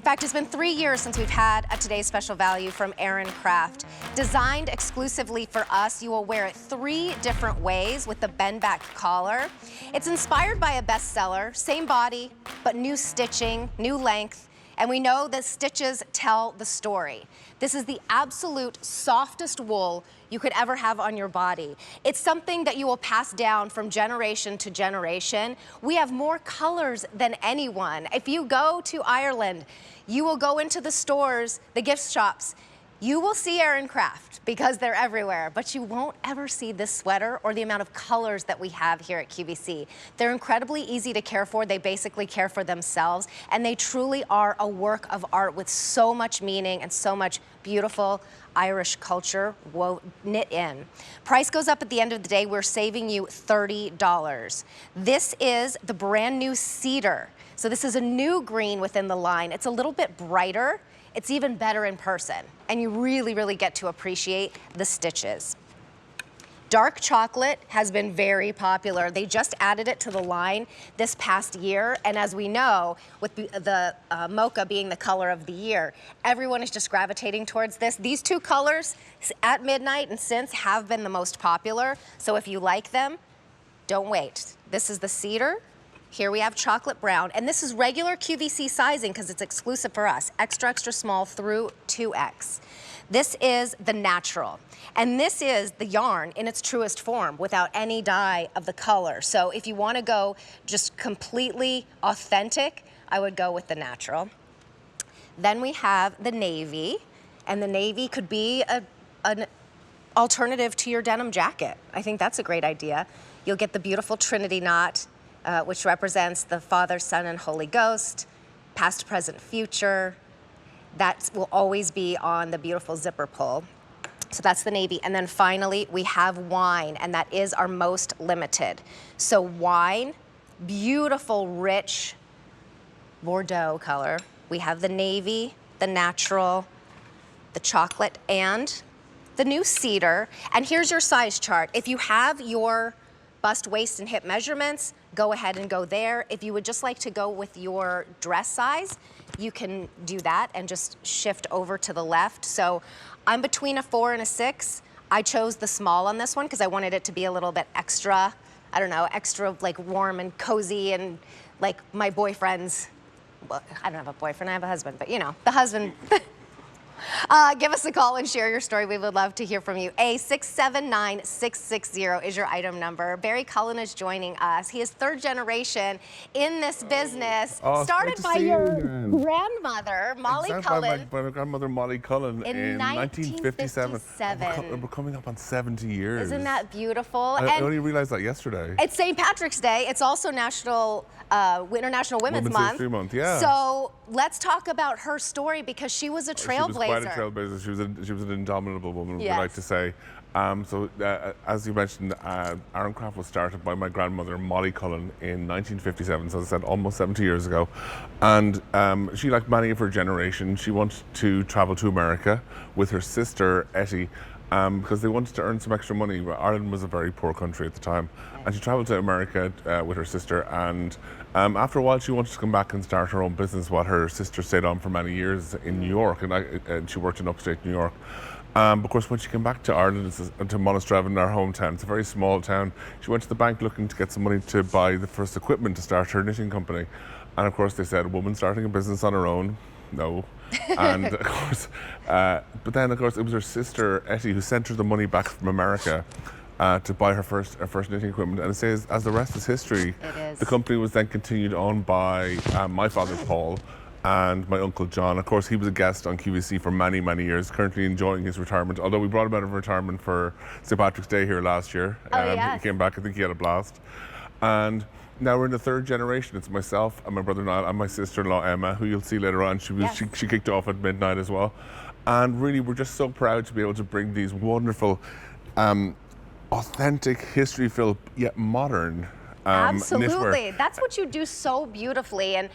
fact, it's been 3 years since we've had a Today's Special Value from Aran Craft. Designed exclusively for us, you will wear it 3 different ways with the bend back collar. It's inspired by a bestseller, same body, but new stitching, new length, and we know that stitches tell the story. This is the absolute softest wool you could ever have on your body. It's something that you will pass down from generation to generation. We have more colors than anyone. If you go to Ireland, you will go into the stores, the gift shops, you will see Aran Craft because they're everywhere, but you won't ever see this sweater or the amount of colors that we have here at QVC. They're incredibly easy to care for. They basically care for themselves, and they truly are a work of art with so much meaning and so much beautiful Irish culture knit in. Price goes up at the end of the day. We're saving you $30. This is the brand new cedar. So this is a new green within the line. It's a little bit brighter. It's even better in person, and you really, really get to appreciate the stitches. Dark chocolate has been very popular. They just added it to the line this past year, and as we know, with the mocha being the color of the year, everyone is just gravitating towards this. These 2 colors at midnight and since have been the most popular, so if you like them, don't wait. This is the cedar. Here we have chocolate brown, and this is regular QVC sizing because it's exclusive for us, extra, extra small through 2X. This is the natural, and this is the yarn in its truest form without any dye of the color. So if you want to go just completely authentic, I would go with the natural. Then we have the navy, and the navy could be an alternative to your denim jacket. I think that's a great idea. You'll get the beautiful trinity-knot, which represents the Father, Son, and Holy Ghost, past, present, future. That will always be on the beautiful zipper pull. So that's the navy. And then finally, we have wine, and that is our most limited. So wine, beautiful, rich Bordeaux color. We have the navy, the natural, the chocolate, and the new cedar. And here's your size chart. If you have your bust, waist, and hip measurements, go ahead and go there. If you would just like to go with your dress size, you can do that and just shift over to the left. So I'm between a 4 and a 6. I chose the small on this one because I wanted it to be a little bit extra, I don't know, extra like warm and cozy and like my boyfriend's, well, I don't have a boyfriend, I have a husband, but you know, the husband. Give us a call and share your story. We would love to hear from you. A679660 is your item number. Barry Cullen is joining us. He is 3rd generation in this business. Started by your grandmother, Molly Cullen. By my grandmother, Molly Cullen, in 1957. 1957. We're coming up on 70 years. Isn't that beautiful? I only realized that yesterday. It's St. Patrick's Day. It's also International Women's Month. History Month, yeah. So let's talk about her story because she was a trailblazer. She was quite a trailblazer. She was an indomitable woman, yes. we like to say. As you mentioned, Aran Craft was started by my grandmother, Molly Cullen, in 1957, so as I said, almost 70 years ago. And she, like many of her generation, she wanted to travel to America with her sister, Etty, because they wanted to earn some extra money. Ireland was a very poor country at the time, and she traveled to America with her sister, and after a while she wanted to come back and start her own business while her sister stayed on for many years in New York, and she worked in upstate New York. Of course, when she came back to Ireland, to Monastravan, our hometown, it's a very small town, she went to the bank looking to get some money to buy the first equipment to start her knitting company. And of course they said, a woman starting a business on her own, no. And of course, but then of course it was her sister Etty who sent her the money back from America to buy her first knitting equipment. And it says, as the rest is history, the company was then continued on by my father Paul and my uncle John. Of course, he was a guest on QVC for many, many years, currently enjoying his retirement, although we brought him out of retirement for St. Patrick's Day here last year. Yes. He came back, I think he had a blast. And now we're in the 3rd generation. It's myself and my brother Niall and my sister-in-law Emma, who you'll see later on. She kicked off at midnight as well. And really, we're just so proud to be able to bring these wonderful, authentic, history-filled, yet modern Absolutely. knitwear. That's what you do so beautifully. And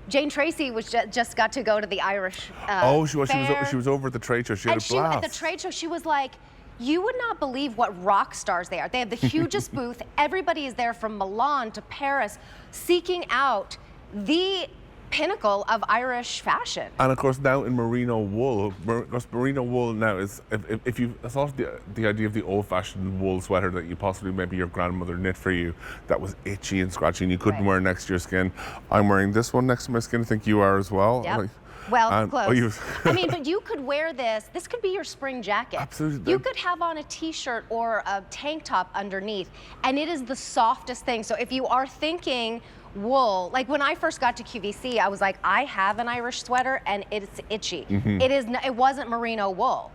Jane Tracy was just got to go to the Irish fair. She was over at the trade show. She had a blast. At the trade show, she was like, you would not believe what rock stars they are. They have the hugest booth. Everybody is there from Milan to Paris, seeking out the pinnacle of Irish fashion. And of course now in merino wool, because merino wool now is, if you thought of the idea of the old-fashioned wool sweater that you possibly maybe your grandmother knit for you, that was itchy and scratchy and you couldn't wear next to your skin. I'm wearing this one next to my skin. I think you are as well. Yep. Well, close. Oh, I mean, but you could wear this. This could be your spring jacket. Absolutely. You could have on a t-shirt or a tank top underneath, and it is the softest thing. So if you are thinking wool, like when I first got to QVC, I was like, I have an Irish sweater and it's itchy. It wasn't merino wool.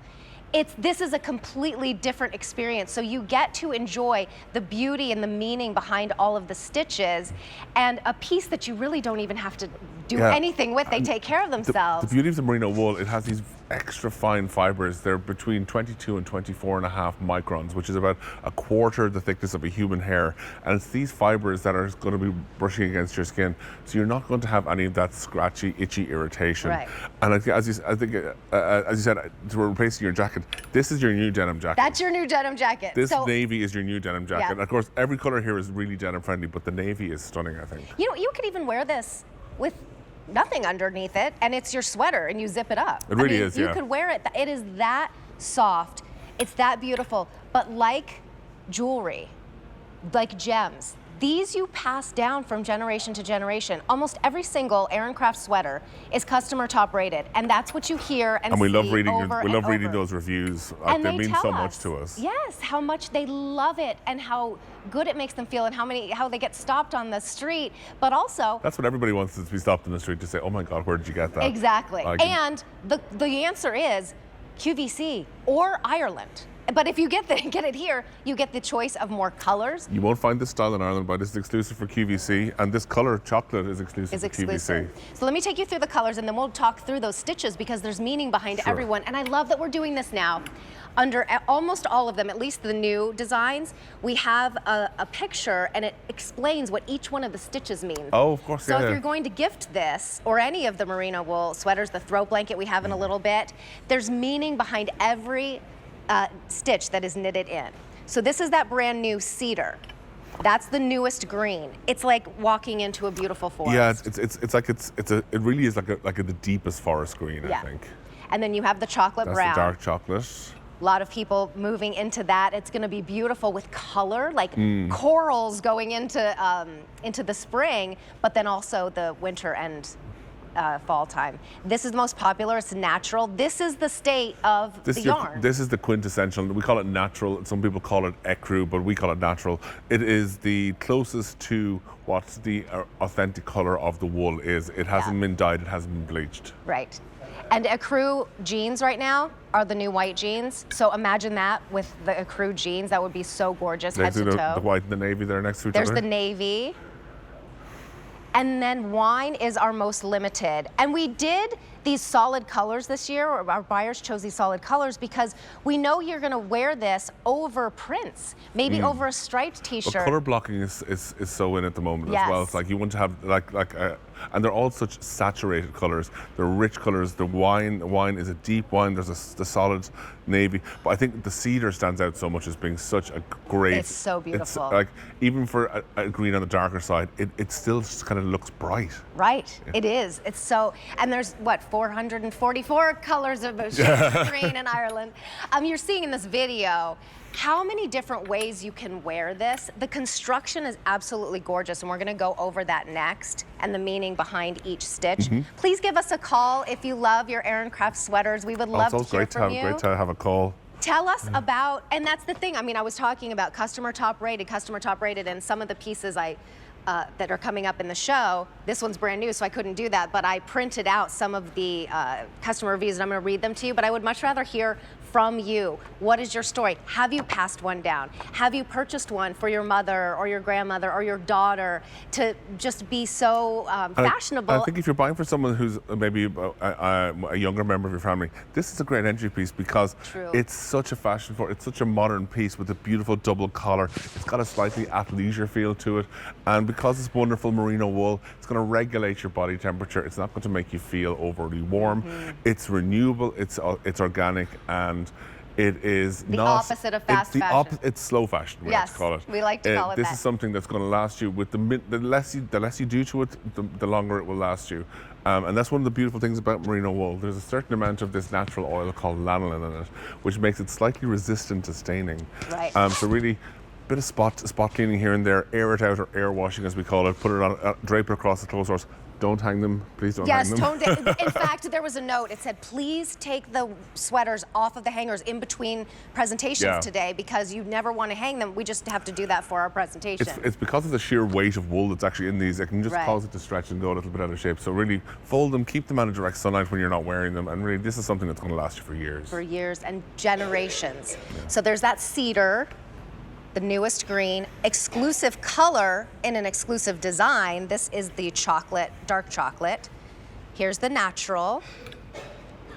This is a completely different experience. So you get to enjoy the beauty and the meaning behind all of the stitches, and a piece that you really don't even have to do anything with. They take care of themselves. The beauty of the merino wool, it has these extra fine fibers. They're between 22 and 24.5 microns, which is about a quarter the thickness of a human hair. And it's these fibers that are going to be brushing against your skin. So you're not going to have any of that scratchy, itchy irritation. Right. And as you said, to replacing your jacket, this is your new denim jacket. That's your new denim jacket. This navy is your new denim jacket. Yeah. And of course, every color here is really denim friendly, but the navy is stunning, I think. You know, you could even wear this with nothing underneath it, and it's your sweater, and you zip it up. It really is, You could wear it. It is that soft. It's that beautiful. But like jewelry, like gems, these you pass down from generation to generation. Almost every single Aran Craft sweater is customer top rated, and that's what you hear and we see love reading. over We love and reading over. those reviews. And they mean tell so us, much to us. Yes, how much they love it and how good it makes them feel, and how they get stopped on the street, but also That's what everybody wants, is to be stopped in the street to say, "Oh my God, where did you get that?" exactly. And the answer is QVC or Ireland. But if you get it here, you get the choice of more colors. You won't find this style in Ireland, but this is exclusive for QVC, and this color chocolate is exclusive for QVC. So let me take you through the colors, and then we'll talk through those stitches, because there's meaning behind everyone. And I love that we're doing this now. Under almost all of them, at least the new designs, we have a picture, and it explains what each one of the stitches means. Oh, of course, So if you're going to gift this, or any of the merino wool sweaters, the throat blanket we have in a little bit, there's meaning behind every stitch that is knitted in. So this is that brand new cedar. That's the newest green. It's like walking into a beautiful forest. Yeah, it really is like the deepest forest green, I think. And then you have the chocolate That's brown. the dark chocolate. A lot of people moving into that. It's going to be beautiful with color, like corals going into the spring, but then also the winter and fall time. This is the most popular. It's natural. This is the state of the yarn. This is the quintessential. We call it natural. Some people call it ecru, but we call it natural. It is the closest to what the authentic color of the wool is. It hasn't been dyed. It hasn't been bleached. Right. And ecru jeans right now are the new white jeans. So imagine that with the ecru jeans. That would be so gorgeous, head to toe. The white and the navy there next to each There's other. the navy. And then wine is our most limited. And we did these solid colors this year, or our buyers chose these solid colors because we know you're gonna wear this over prints, maybe over a striped t-shirt. But color blocking is so in at the moment as well. It's like you want to have and they're all such saturated colors. They're rich colors. The wine is a deep wine. There's the solid navy. But I think the cedar stands out so much as being such a great. It's so beautiful. It's like, even for a green on the darker side, it still just kind of looks bright. Right, it is. It's so, and there's what, 444 colors of shades of green in Ireland. You're seeing in this video how many different ways you can wear this. The construction is absolutely gorgeous, and we're gonna go over that next and the meaning behind each stitch. Please give us a call if you love your Aran Craft sweaters. We would love to hear from you. Great to have a call. Tell us about, and that's the thing, I mean, I was talking about customer top rated, and some of the pieces that are coming up in the show. This one's brand new, so I couldn't do that, but I printed out some of the customer reviews, and I'm gonna read them to you, but I would much rather hear from you. What is your story? Have you passed one down? Have you purchased one for your mother or your grandmother or your daughter to just be so fashionable? I think if you're buying for someone who's maybe a younger member of your family, this is a great entry piece because it's such a fashion for it's such a modern piece with a beautiful double collar. It's got a slightly athleisure feel to it, and because it's wonderful merino wool, it's going to regulate your body temperature. It's not going to make you feel overly warm. It's renewable. It's organic, and It is The not opposite of fast fashion. It's slow fashion. We like to call it. We like to call it This that. is something that's going to last you. With the less you do to it, the longer it will last you. And that's one of the beautiful things about merino wool. There's a certain amount of this natural oil called lanolin in it, which makes it slightly resistant to staining. Right. So really, bit of spot cleaning here and there, air it out, or air washing as we call it. Put it on, drape it across the clothes horse. Don't hang them, please don't hang them. Yes, in fact, there was a note. It said, please take the sweaters off of the hangers in between presentations today, because you never want to hang them. We just have to do that for our presentation. It's because of the sheer weight of wool that's actually in these. It can just cause it to stretch and go a little bit out of shape. So really fold them, keep them out of direct sunlight when you're not wearing them. And really, this is something that's going to last you for years. For years and generations. Yeah. So there's that cedar, the newest green, exclusive color in an exclusive design. This is the chocolate, dark chocolate. Here's the natural.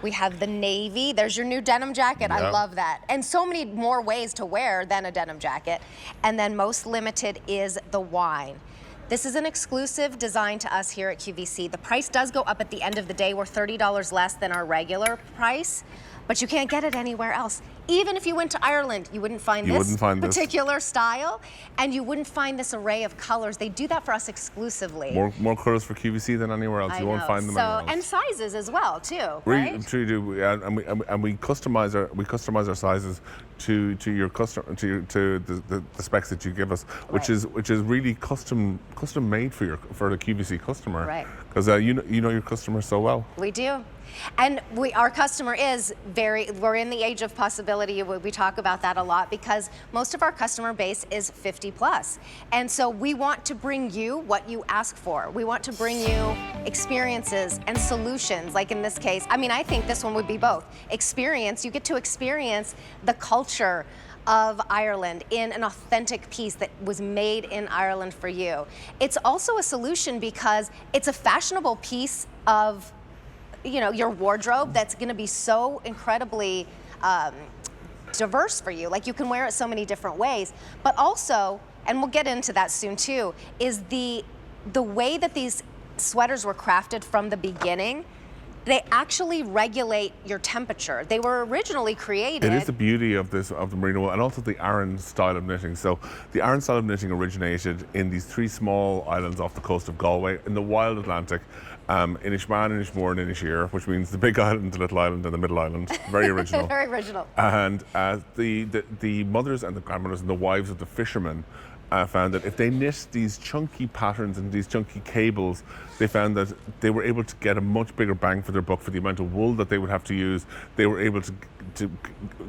We have the navy. There's your new denim jacket. I love that. And so many more ways to wear than a denim jacket. And then most limited is the wine. This is an exclusive design to us here at QVC. The price does go up at the end of the day. We're $30 less than our regular price, but you can't get it anywhere else. Even if you went to Ireland, you wouldn't find this particular style, and you wouldn't find this array of colors. They do that for us exclusively. More colors for QVC than anywhere else. You won't find them anywhere else. And sizes as well, too, right? We truly do, and we customize our sizes to your customer, to the specs that you give us, which is really custom made for the QVC customer. Right. Because you know your customer so well. We do. And our customer is we're in the age of possibility. We talk about that a lot because most of our customer base is 50 plus. And so we want to bring you what you ask for. We want to bring you experiences and solutions. Like in this case, I mean, I think this one would be both. Experience, you get to experience the culture of Ireland in an authentic piece that was made in Ireland for you. It's also a solution because it's a fashionable piece of your wardrobe that's going to be so incredibly diverse for you. Like you can wear it so many different ways, but also, and we'll get into that soon too, is the way that these sweaters were crafted from the beginning. They actually regulate your temperature. They were originally created. It is the beauty of the merino wool, and also the Aran style of knitting. So the Aran style of knitting originated in these 3 small islands off the coast of Galway in the wild Atlantic. Inishmaan, Inishmore, and Inisheer, which means the big island, the little island, and the middle island. Very original. Very original. And the mothers and the grandmothers and the wives of the fishermen found that if they knit these chunky patterns and these chunky cables, they found that they were able to get a much bigger bang for their buck for the amount of wool that they would have to use. They were able to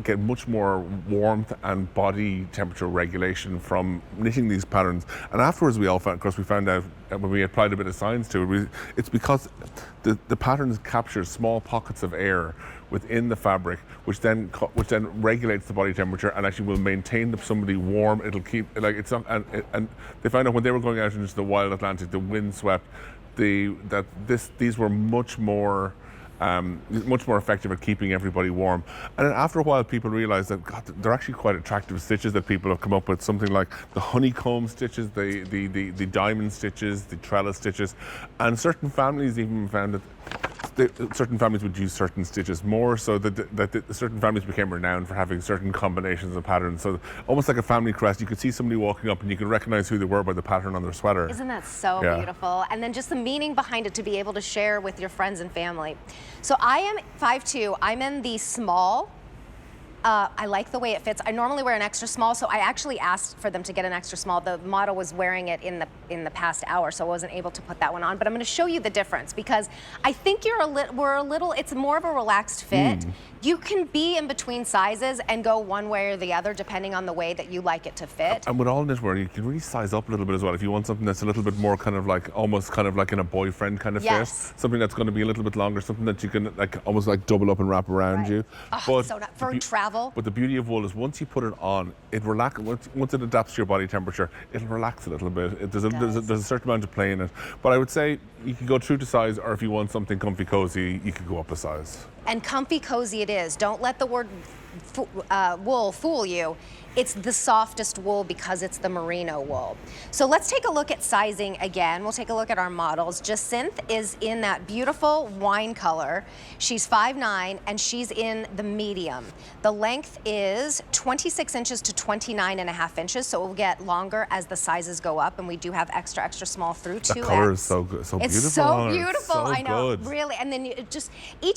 get much more warmth and body temperature regulation from knitting these patterns. And afterwards, we found out when we applied a bit of science to it, it's because the patterns capture small pockets of air within the fabric, which then regulates the body temperature and actually will maintain somebody warm. It'll keep and they found out when they were going out into the wild Atlantic, the wind swept. These were much more effective at keeping everybody warm. And then after a while, people realized that they're actually quite attractive stitches that people have come up with. Something like the honeycomb stitches, the diamond stitches, the trellis stitches, and certain families even found that certain families would use certain stitches more, so that certain families became renowned for having certain combinations of patterns. So almost like a family crest, you could see somebody walking up and you could recognize who they were by the pattern on their sweater. Isn't that so beautiful? And then just the meaning behind it to be able to share with your friends and family. So I am 5'2", I'm in the small. I like the way it fits. I normally wear an extra small, so I actually asked for them to get an extra small. The model was wearing it in the past hour, so I wasn't able to put that one on. But I'm going to show you the difference because I think it's more of a relaxed fit. You can be in between sizes and go one way or the other depending on the way that you like it to fit. And with all knitwear, you can really size up a little bit as well. If you want something that's a little bit more almost like in a boyfriend kind of fit, something that's going to be a little bit longer, something that you can almost double up and wrap around you. But so for travel. But the beauty of wool is once you put it on, it once it adapts to your body temperature, it'll relax a little bit. There's a certain amount of play in it. But I would say you can go true to size, or if you want something comfy cozy, you could go up a size. And comfy cozy it is. Don't let the word wool fool you. It's the softest wool because it's the merino wool. So let's take a look at sizing again. We'll take a look at our models. Jacinth is in that beautiful wine color. She's 5'9", and she's in the medium. The length is 26 inches to 29.5 inches, so it will get longer as the sizes go up, and we do have extra small through 2X. The color is so good, so it's beautiful. so beautiful, So I know, good. really. And then each